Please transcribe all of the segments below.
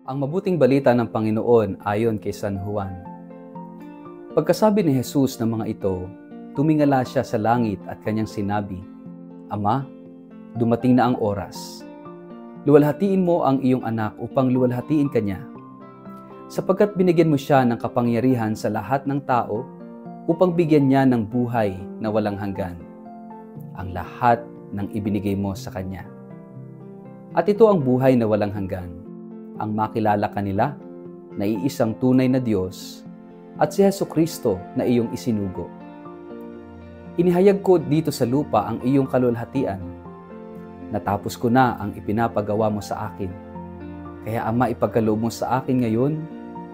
Ang mabuting balita ng Panginoon ayon kay San Juan. Pagkasabi ni Jesus ng mga ito, tumingala siya sa langit at kanyang sinabi, Ama, dumating na ang oras. Luwalhatiin mo ang iyong anak upang luwalhatiin kanya, sapagkat binigyan mo siya ng kapangyarihan sa lahat ng tao upang bigyan niya ng buhay na walang hanggan, ang lahat ng ibinigay mo sa kanya. At ito ang buhay na walang hanggan, ang makilala kanila na iisang tunay na Diyos at si Jesucristo na iyong isinugo. Inihayag ko dito sa lupa ang iyong kalulhatian. Natapos ko na ang ipinapagawa mo sa akin. Kaya Ama, ipagkaloob mo sa akin ngayon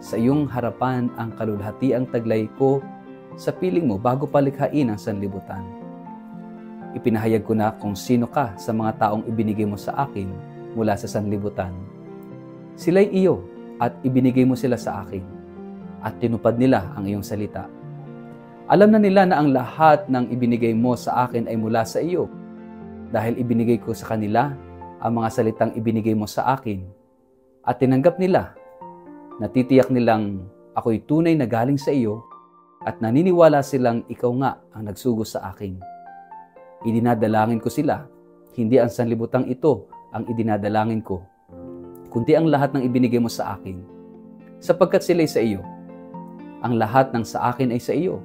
sa iyong harapan ang kalulhatiang taglay ko sa piling mo bago palikhain ang sanlibutan. Ipinahayag ko na kung sino ka sa mga taong ibinigay mo sa akin mula sa sanlibutan. Sila'y iyo at ibinigay mo sila sa akin at tinupad nila ang iyong salita. Alam na nila na ang lahat ng ibinigay mo sa akin ay mula sa iyo dahil ibinigay ko sa kanila ang mga salitang ibinigay mo sa akin at tinanggap nila. Natitiyak nilang ako'y tunay na galing sa iyo at naniniwala silang ikaw nga ang nagsugo sa akin. Idinadalangin ko sila, hindi ang sanlibutang ito ang idinadalangin ko, kundi ang lahat ng ibinigay mo sa akin, sapagkat sila'y sa iyo. Ang lahat ng sa akin ay sa iyo,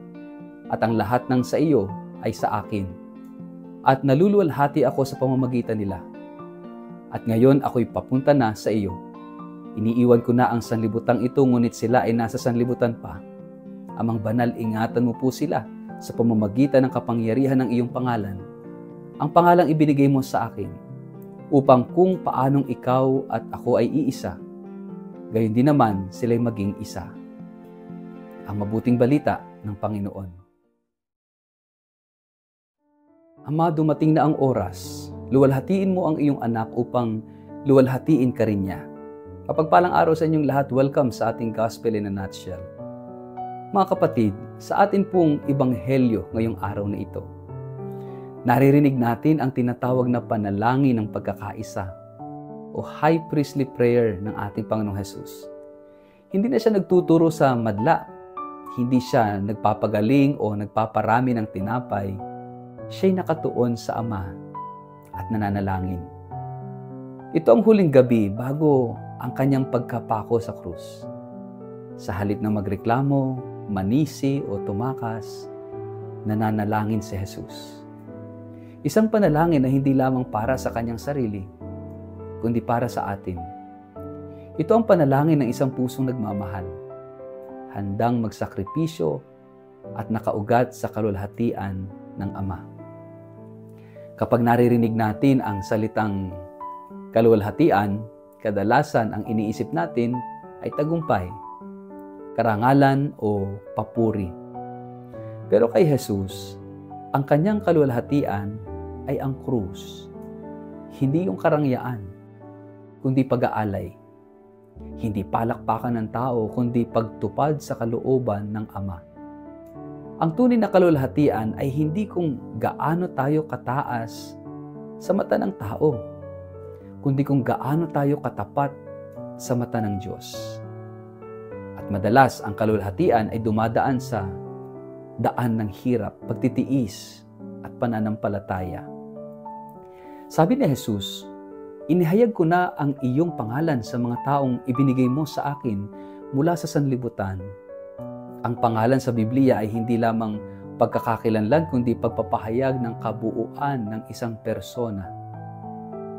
at ang lahat ng sa iyo ay sa akin. At naluluwalhati ako sa pamamagitan nila. At ngayon ako'y papunta na sa iyo. Iniiwan ko na ang sanlibutang ito, ngunit sila ay nasa sanlibutan pa. Amang banal, ingatan mo po sila sa pamamagitan ng kapangyarihan ng iyong pangalan, ang pangalang ibinigay mo sa akin, upang kung paanong ikaw at ako ay iisa, gayon din naman sila'y maging isa. Ang mabuting balita ng Panginoon. Ama, dumating na ang oras. Luwalhatiin mo ang iyong anak upang luwalhatiin ka rin niya. Kapagpalang araw sa inyong lahat, welcome sa ating Gospel in a Nutshell. Mga kapatid, sa atin pong ebanghelyo ngayong araw na ito, naririnig natin ang tinatawag na panalangin ng pagkakaisa o high priestly prayer ng ating Panginoong Hesus. Hindi na siya nagtuturo sa madla, hindi siya nagpapagaling o nagpaparami ng tinapay. Siya'y nakatuon sa Ama at nananalangin. Ito ang huling gabi bago ang kanyang pagkapako sa krus. Sa halip na magreklamo, manisi o tumakas, nananalangin si Jesus. Isang panalangin na hindi lamang para sa kanyang sarili, kundi para sa atin. Ito ang panalangin ng isang pusong nagmamahal, handang magsakripisyo at nakaugat sa kalulhatian ng Ama. Kapag naririnig natin ang salitang kalulhatian, kadalasan ang iniisip natin ay tagumpay, karangalan o papuri. Pero kay Jesus, ang kanyang kalulhatian ay ang krus. Hindi yung karangyaan, kundi pag-aalay. Hindi palakpakan ng tao, kundi pagtupad sa kalooban ng Ama. Ang tunay na kalulhatian ay hindi kung gaano tayo kataas sa mata ng tao, kundi kung gaano tayo katapat sa mata ng Diyos. At madalas, ang kalulhatian ay dumadaan sa daan ng hirap, pagtitiis at pananampalataya. Sabi ni Jesus, inihayag ko na ang iyong pangalan sa mga taong ibinigay mo sa akin mula sa sanlibutan. Ang pangalan sa Biblia ay hindi lamang pagkakakilanlan, kundi pagpapahayag ng kabuuan ng isang persona.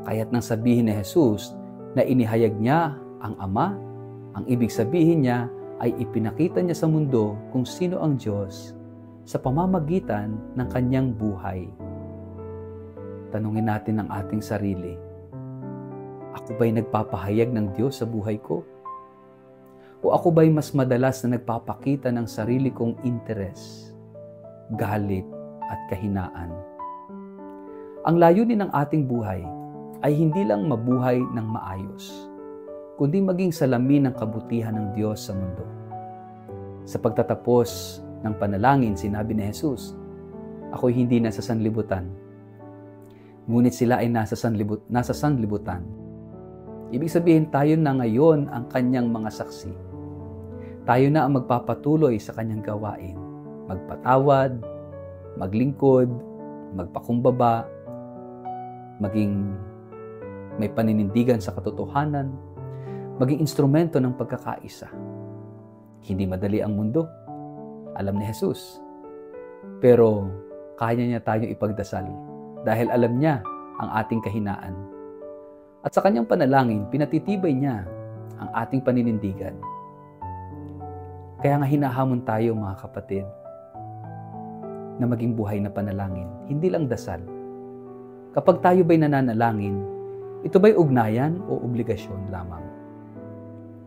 Kaya't nang sabihin ni Jesus na inihayag niya ang Ama, ang ibig sabihin niya ay ipinakita niya sa mundo kung sino ang Diyos sa pamamagitan ng kanyang buhay. Tanungin natin ang ating sarili. Ako ba'y nagpapahayag ng Diyos sa buhay ko? O ako ba'y mas madalas na nagpapakita ng sarili kong interes, galit at kahinaan? Ang layunin ng ating buhay ay hindi lang mabuhay ng maayos, kundi maging salamin ng kabutihan ng Diyos sa mundo. Sa pagtatapos ng panalangin, sinabi ni Jesus, ako'y hindi nasa sanlibutan, ngunit sila ay nasa sanlibutan. Ibig sabihin, tayo na ngayon ang kanyang mga saksi. Tayo na ang magpapatuloy sa kanyang gawain. Magpatawad, maglingkod, magpakumbaba, maging may paninindigan sa katotohanan, maging instrumento ng pagkakaisa. Hindi madali ang mundo. Alam ni Jesus. Pero kaya niya tayong ipagdasal dahil alam niya ang ating kahinaan. At sa kanyang panalangin, pinatitibay niya ang ating paninindigan. Kaya nga hinahamon tayo, mga kapatid, na maging buhay na panalangin, hindi lang dasal. Kapag tayo ba'y nananalangin, ito ba'y ugnayan o obligasyon lamang?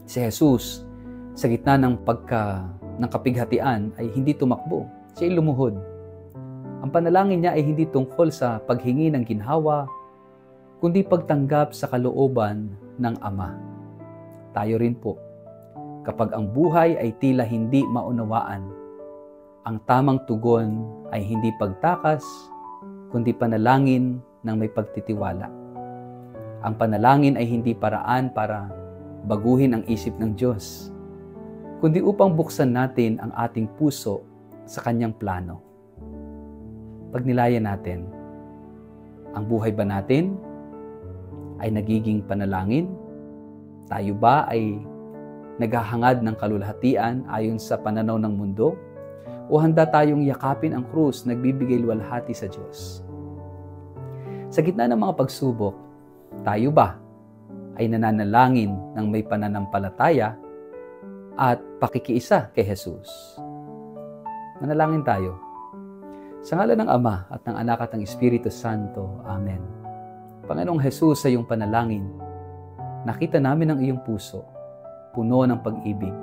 Si Jesus, sa gitna ng kapighatian, ay hindi tumakbo. Siya ay lumuhod. Ang panalangin niya ay hindi tungkol sa paghingi ng ginhawa, kundi pagtanggap sa kalooban ng Ama. Tayo rin po, kapag ang buhay ay tila hindi maunawaan, ang tamang tugon ay hindi pagtakas, kundi panalangin ng may pagtitiwala. Ang panalangin ay hindi paraan para baguhin ang isip ng Diyos, kundi upang buksan natin ang ating puso sa kanyang plano. Pag nilayan natin, ang buhay ba natin ay nagiging panalangin? Tayo ba ay naghahangad ng kalulhatian ayon sa pananaw ng mundo? O handa tayong yakapin ang krus, nagbibigay luwalhati sa Diyos? Sa gitna ng mga pagsubok, tayo ba ay nananalangin ng may pananampalataya at pakikiisa kay Jesus? Manalangin tayo. Sa ngalan ng Ama at ng Anak at ng Espiritu Santo. Amen. Panginoong Jesus, sa iyong panalangin, nakita namin ang iyong puso, puno ng pag-ibig,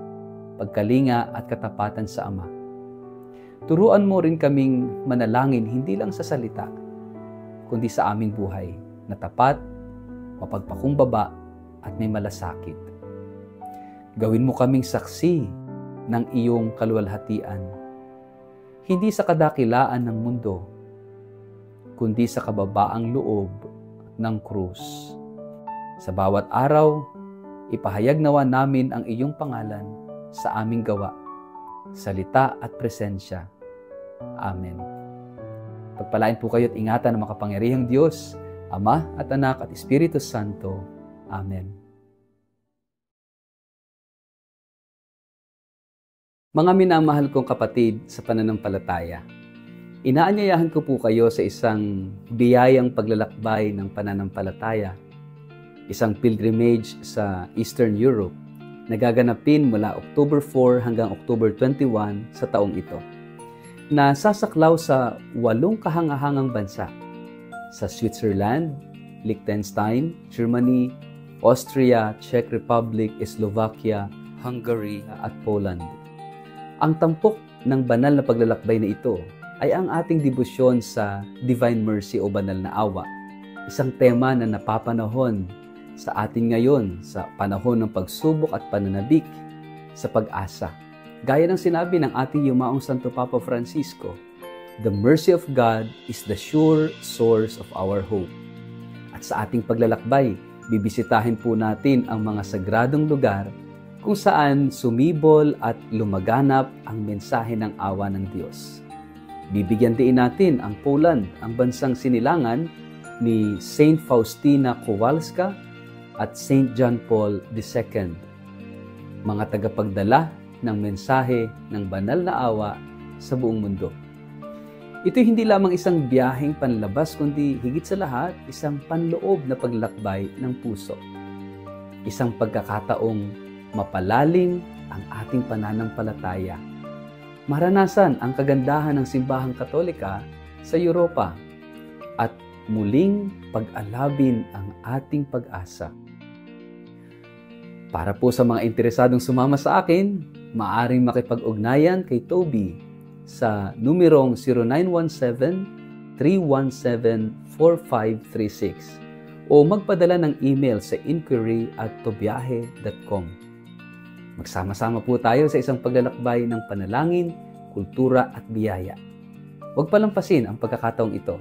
pagkalinga at katapatan sa Ama. Turuan mo rin kaming manalangin hindi lang sa salita, kundi sa aming buhay na tapat, mapagpakumbaba at may malasakit. Gawin mo kaming saksi ng iyong kaluwalhatian, hindi sa kadakilaan ng mundo, kundi sa kababaang loob ng krus. Sa bawat araw, ipahayag nawa namin ang iyong pangalan sa aming gawa, salita at presensya. Amen. Pagpalain po kayo at ingatan ng makapangyarihang Diyos, Ama at Anak at Espiritu Santo. Amen. Mga minamahal kong kapatid sa pananampalataya, inaanyayahan ko po kayo sa isang biyayang paglalakbay ng pananampalataya, isang pilgrimage sa Eastern Europe na gaganapin mula October 4 hanggang October 21 sa taong ito, na sasaklaw sa 8 kahangahangang bansa, sa Switzerland, Liechtenstein, Germany, Austria, Czech Republic, Slovakia, Hungary at Poland. Ang tampok ng banal na paglalakbay na ito ay ang ating debosyon sa Divine Mercy o Banal na Awa, isang tema na napapanahon sa atin ngayon sa panahon ng pagsubok at pananabik sa pag-asa. Gaya ng sinabi ng ating yumaong Santo Papa Francisco, "The mercy of God is the sure source of our hope." At sa ating paglalakbay, bibisitahin po natin ang mga sagradong lugar kung saan sumibol at lumaganap ang mensahe ng awa ng Diyos. Bibigyan din natin ang Poland, ang bansang sinilangan ni Saint Faustina Kowalska at Saint John Paul II, mga tagapagdala ng mensahe ng banal na awa sa buong mundo. Ito hindi lamang isang biyaheng panlabas, kundi higit sa lahat, isang panloob na paglakbay ng puso. Isang pagkakataong mapalalim ang ating pananampalataya. Maranasan ang kagandahan ng simbahang Katolika sa Europa at muling pag-alabin ang ating pag-asa. Para po sa mga interesadong sumama sa akin, maaaring makipag-ugnayan kay Toby sa numerong 0917-317-4536 o magpadala ng email sa inquiry@tobiahe.com. Magsama-sama po tayo sa isang paglalakbay ng panalangin, kultura at biyaya. Huwag palampasin ang pagkakataong ito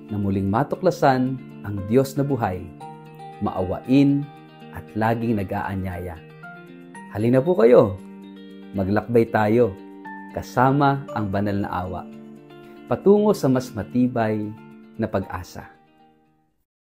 na muling matuklasan ang Diyos na buhay, maawain at laging nag-aanyaya. Halina po kayo, maglakbay tayo kasama ang banal na awa patungo sa mas matibay na pag-asa.